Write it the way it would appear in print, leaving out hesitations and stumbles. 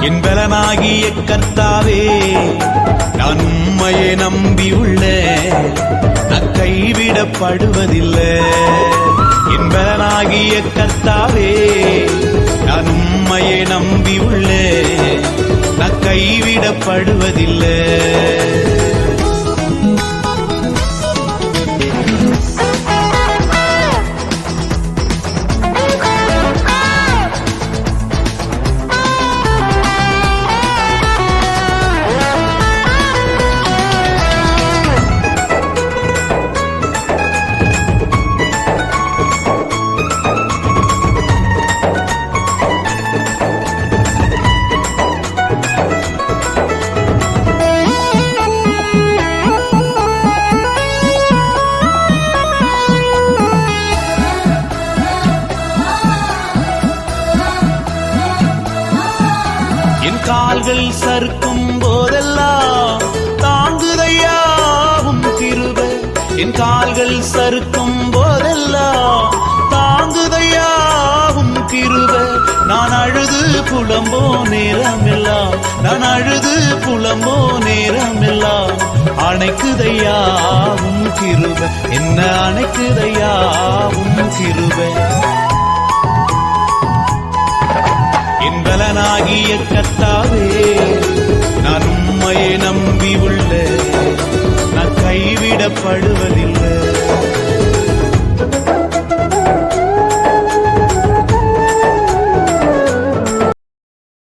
என் பலனாகிய கர்த்தாவே நான் உம்மையை நம்பியுள்ளேன், நான் கைவிடப்படுவதில்லை. என் பலனாகிய கர்த்தாவே நான் உம்மையை நம்பியுள்ளேன், நான் கைவிடப்படுவதில்லை. என் கால்கள் சறுக்கும் போதெல்லாம் தாங்குதையாவும் கிருபை. என் கால்கள் சறுக்கும் போதெல்லாம் தாங்குதையாவும் கிருபை. நான் அழுது புலம்போ நேரமெல்லாம், நான் அழுது புலம்போ நேரமெல்லாம் அணைக்குதையாவும் கிருபை. என்ன அணைக்குதையாவும் கிருபை. என் பலனாகிய கர்த்தாவே நான் உம்மையை நம்பியுள்ளேன், நான் கைவிடப்படுவதில்லை.